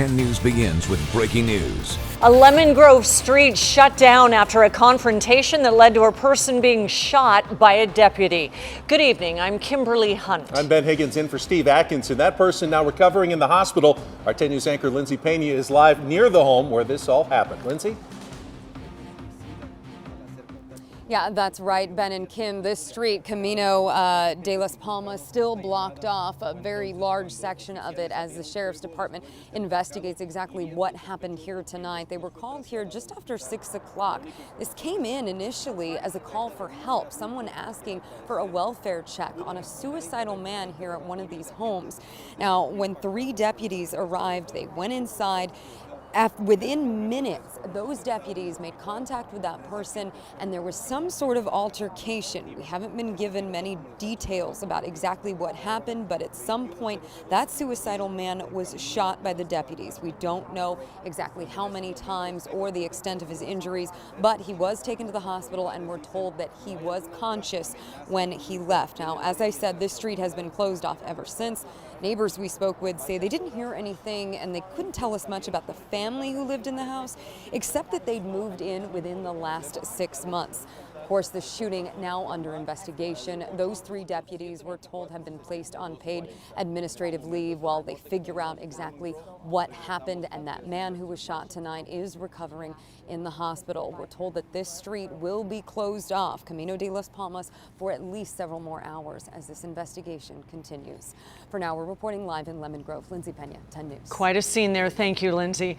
10 News begins with breaking news. A Lemon Grove street shut down after a confrontation that led to a person being shot by a deputy. Good evening, I'm Kimberly Hunt. I'm Ben Higgins in for Steve Atkinson. That person now recovering in the hospital. Our 10 News anchor Lindsay Pena is live near the home where this all happened. Lindsay? Yeah, that's right, Ben and Kim. This street, Camino de las Palmas, still blocked off, a very large section of it, as the Sheriff's Department investigates exactly what happened here tonight. They were called here just after 6 o'clock. This came in initially as a call for help, someone asking for a welfare check on a suicidal man here at one of these homes. Now, when 3 deputies arrived, they went inside. Within minutes, those deputies made contact with that person and there was some sort of altercation. We haven't been given many details about exactly what happened, but at some point that suicidal man was shot by the deputies. We don't know exactly how many times or the extent of his injuries, but he was taken to the hospital and we're told that he was conscious when he left. Now, as I said, this street has been closed off ever since. Neighbors we spoke with say they didn't hear anything and they couldn't tell us much about the family who lived in the house, except that they'd moved in within the last 6 months. Of course, the shooting now under investigation. Those 3 deputies, we're told, have been placed on paid administrative leave while they figure out exactly what happened, and that man who was shot tonight is recovering in the hospital. We're told that this street will be closed off, Camino de las Palmas, for at least several more hours as this investigation continues. For now, we're reporting live in Lemon Grove. Lindsay Pena, 10 News. Quite a scene there. Thank you, Lindsay.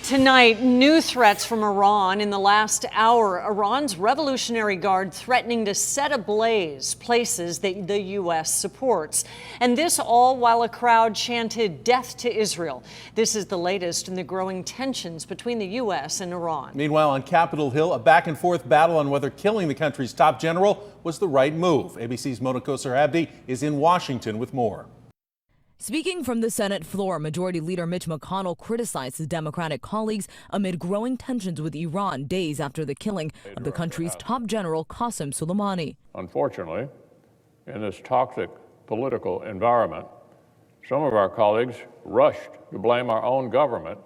Tonight, new threats from Iran. In the last hour, Iran's Revolutionary Guard threatening to set ablaze places that the U.S. supports. And this all while a crowd chanted death to Israel. This is the latest in the growing tensions between the U.S. and Iran. Meanwhile, on Capitol Hill, a back-and-forth battle on whether killing the country's top general was the right move. ABC's Mona Kosar-Abdi is in Washington with more. Speaking from the Senate floor, Majority Leader Mitch McConnell criticized his Democratic colleagues amid growing tensions with Iran days after the killing of the country's top general, Qasem Soleimani. Unfortunately, in this toxic political environment, some of our colleagues rushed to blame our own government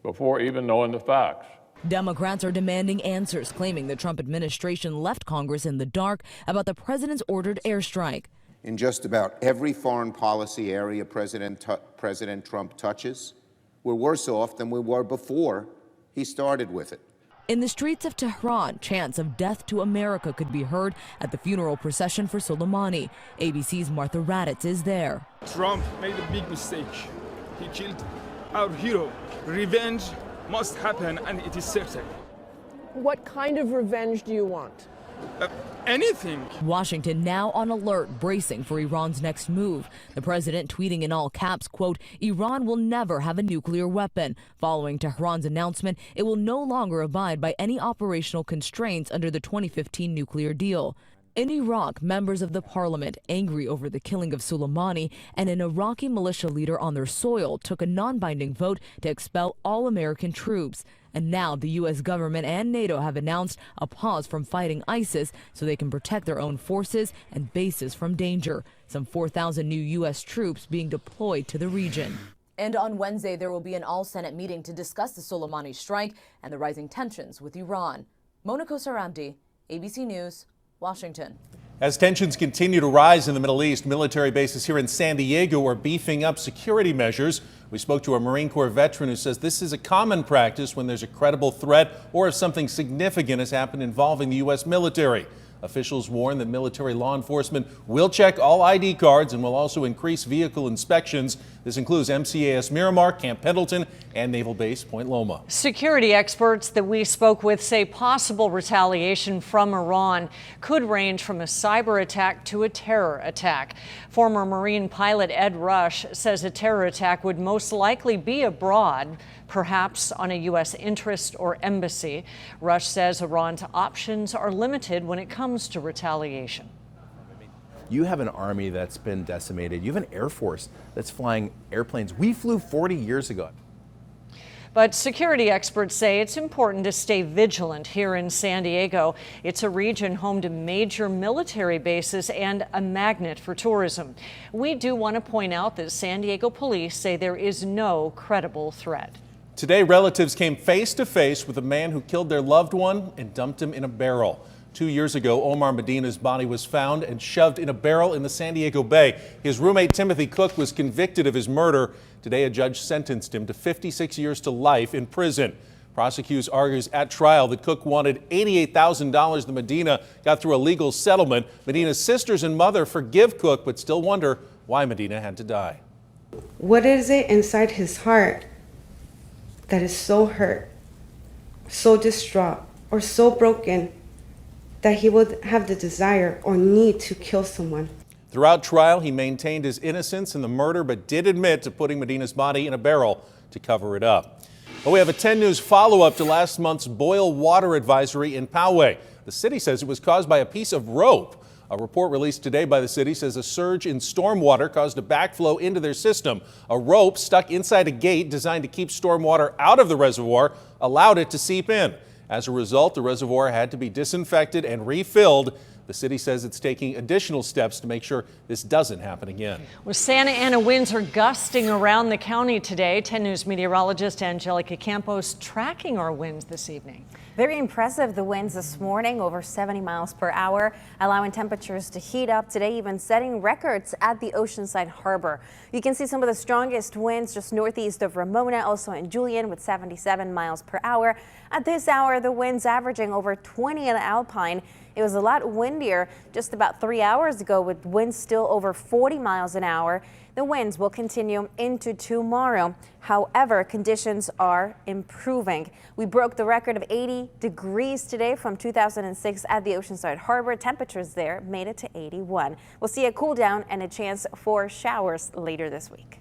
before even knowing the facts. Democrats are demanding answers, claiming the Trump administration left Congress in the dark about the president's ordered airstrike. In just about every foreign policy area President Trump touches, we're worse off than we were before he started with it. In the streets of Tehran, chants of death to America could be heard at the funeral procession for Soleimani. ABC's Martha Raddatz is there. Trump made a big mistake. He killed our hero. Revenge must happen, and it is certain. What kind of revenge do you want? Anything. Washington now on alert, bracing for Iran's next move. The president tweeting in all caps, quote, Iran will never have a nuclear weapon. Following Tehran's announcement, it will no longer abide by any operational constraints under the 2015 nuclear deal. In Iraq, members of the parliament, angry over the killing of Soleimani, and an Iraqi militia leader on their soil, took a non-binding vote to expel all American troops. And now the U.S. government and NATO have announced a pause from fighting ISIS so they can protect their own forces and bases from danger. Some 4,000 new U.S. troops being deployed to the region. And on Wednesday, there will be an all-Senate meeting to discuss the Soleimani strike and the rising tensions with Iran. Mona Kosar-Abdi, ABC News, Washington. As tensions continue to rise in the Middle East, military bases here in San Diego are beefing up security measures. We spoke to a Marine Corps veteran who says this is a common practice when there's a credible threat or if something significant has happened involving the U.S. military. Officials warn that military law enforcement will check all ID cards and will also increase vehicle inspections. This includes MCAS Miramar, Camp Pendleton, and Naval Base Point Loma. Security experts that we spoke with say possible retaliation from Iran could range from a cyber attack to a terror attack. Former Marine pilot Ed Rush says a terror attack would most likely be abroad, perhaps on a U.S. interest or embassy. Rush says Iran's options are limited when it comes to retaliation. You have an army that's been decimated. You have an air force that's flying airplanes we flew 40 years ago. But security experts say it's important to stay vigilant here in San Diego. It's a region home to major military bases and a magnet for tourism. We do want to point out that San Diego police say there is no credible threat. Today, relatives came face to face with a man who killed their loved one and dumped him in a barrel. 2 years ago, Omar Medina's body was found and shoved in a barrel in the San Diego Bay. His roommate, Timothy Cook, was convicted of his murder. Today, a judge sentenced him to 56 years to life in prison. Prosecutors argues at trial that Cook wanted $88,000 that Medina got through a legal settlement. Medina's sisters and mother forgive Cook, but still wonder why Medina had to die. What is it inside his heart that is so hurt, so distraught, or so broken that he would have the desire or need to kill someone? Throughout trial, he maintained his innocence in the murder, but did admit to putting Medina's body in a barrel to cover it up. Well, we have a 10 News follow-up to last month's boil water advisory in Poway. The city says it was caused by a piece of rope. A report released today by the city says a surge in stormwater caused a backflow into their system. A rope stuck inside a gate designed to keep stormwater out of the reservoir allowed it to seep in. As a result, the reservoir had to be disinfected and refilled. The city says it's taking additional steps to make sure this doesn't happen again. Well, Santa Ana winds are gusting around the county today. 10 News meteorologist Angelica Campos tracking our winds this evening. Very impressive, the winds this morning, over 70 miles per hour, allowing temperatures to heat up today, even setting records at the Oceanside Harbor. You can see some of the strongest winds just northeast of Ramona, also in Julian with 77 miles per hour. At this hour, the winds averaging over 20 in Alpine. It was a lot windier just about 3 hours ago, with winds still over 40 miles an hour. The winds will continue into tomorrow. However, conditions are improving. We broke the record of 80 degrees today from 2006 at the Oceanside Harbor. Temperatures there made it to 81. We'll see a cool down and a chance for showers later this week.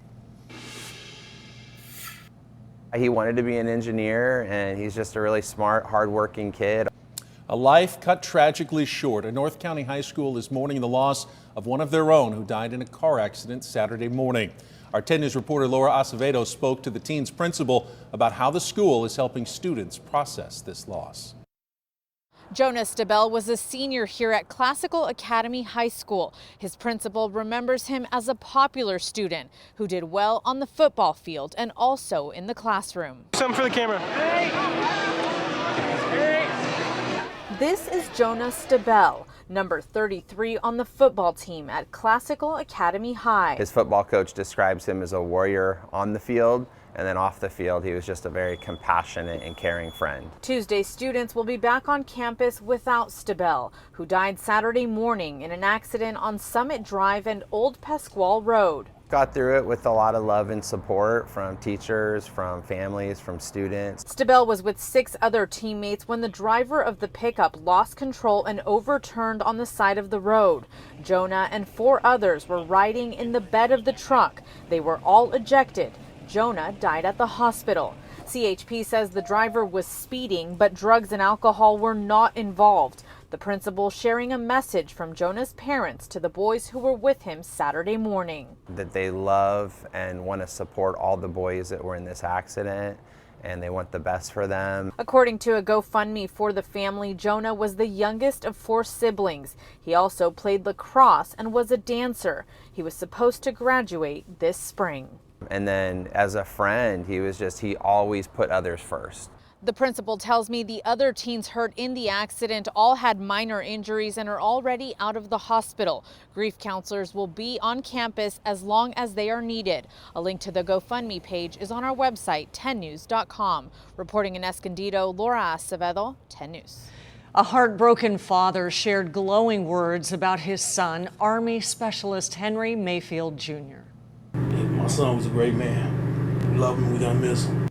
He wanted to be an engineer, and he's just a really smart, hardworking kid. A life cut tragically short. A North County high school is mourning the loss of one of their own who died in a car accident Saturday morning. Our 10 News reporter Laura Acevedo spoke to the teen's principal about how the school is helping students process this loss. Jonas DeBell was a senior here at Classical Academy High School. His principal remembers him as a popular student who did well on the football field and also in the classroom. Something for the camera. This is Jonas DeBell, number 33 on the football team at Classical Academy High. His football coach describes him as a warrior on the field, and then off the field, he was just a very compassionate and caring friend. Tuesday, students will be back on campus without Stabell, who died Saturday morning in an accident on Summit Drive and Old Pasquale Road. Got through it with a lot of love and support from teachers, from families, from students. Stabell was with 6 other teammates when the driver of the pickup lost control and overturned on the side of the road. Jonah and 4 others were riding in the bed of the truck. They were all ejected. Jonah died at the hospital. CHP says the driver was speeding, but drugs and alcohol were not involved. The principal sharing a message from Jonah's parents to the boys who were with him Saturday morning. That they love and want to support all the boys that were in this accident, and they want the best for them. According to a GoFundMe for the family, Jonah was the youngest of 4 siblings. He also played lacrosse and was a dancer. He was supposed to graduate this spring. And then as a friend, he always put others first. The principal tells me the other teens hurt in the accident all had minor injuries and are already out of the hospital. Grief counselors will be on campus as long as they are needed. A link to the GoFundMe page is on our website, 10news.com. Reporting in Escondido, Laura Acevedo, 10 News. A heartbroken father shared glowing words about his son, Army Specialist Henry Mayfield Jr. My son was a great man. We love him, we're gonna miss him.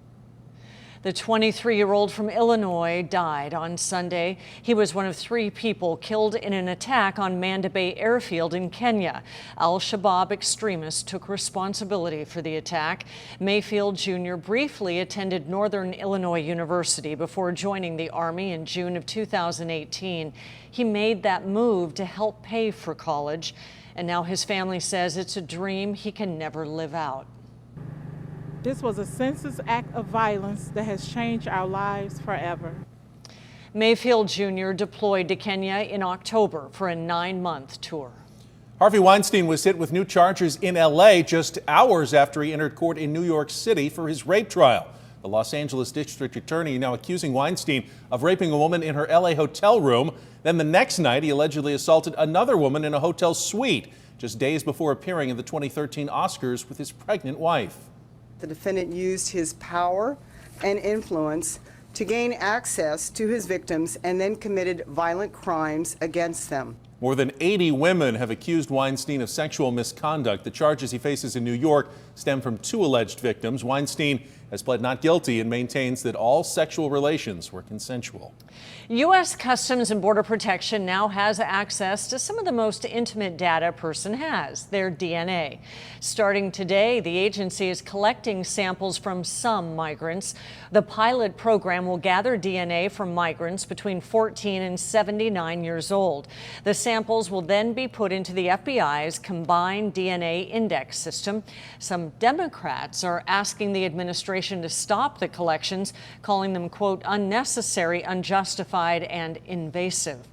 The 23-year-old from Illinois died on Sunday. He was one of 3 people killed in an attack on Manda Bay Airfield in Kenya. Al-Shabaab extremists took responsibility for the attack. Mayfield Jr. briefly attended Northern Illinois University before joining the Army in June of 2018. He made that move to help pay for college, and now his family says it's a dream he can never live out. This was a senseless act of violence that has changed our lives forever. Mayfield Jr. deployed to Kenya in October for a 9-month tour. Harvey Weinstein was hit with new charges in L.A. just hours after he entered court in New York City for his rape trial. The Los Angeles District Attorney now accusing Weinstein of raping a woman in her L.A. hotel room. Then the next night, he allegedly assaulted another woman in a hotel suite, just days before appearing in the 2013 Oscars with his pregnant wife. The defendant used his power and influence to gain access to his victims and then committed violent crimes against them. More than 80 women have accused Weinstein of sexual misconduct. The charges he faces in New York stem from 2 alleged victims. Weinstein has pled not guilty and maintains that all sexual relations were consensual. U.S. Customs and Border Protection now has access to some of the most intimate data a person has, their DNA. Starting today, the agency is collecting samples from some migrants. The pilot program will gather DNA from migrants between 14 and 79 years old. The samples will then be put into the FBI's combined DNA index system. Some Democrats are asking the administration to stop the collections, calling them, quote, unnecessary, unjustified, and invasive.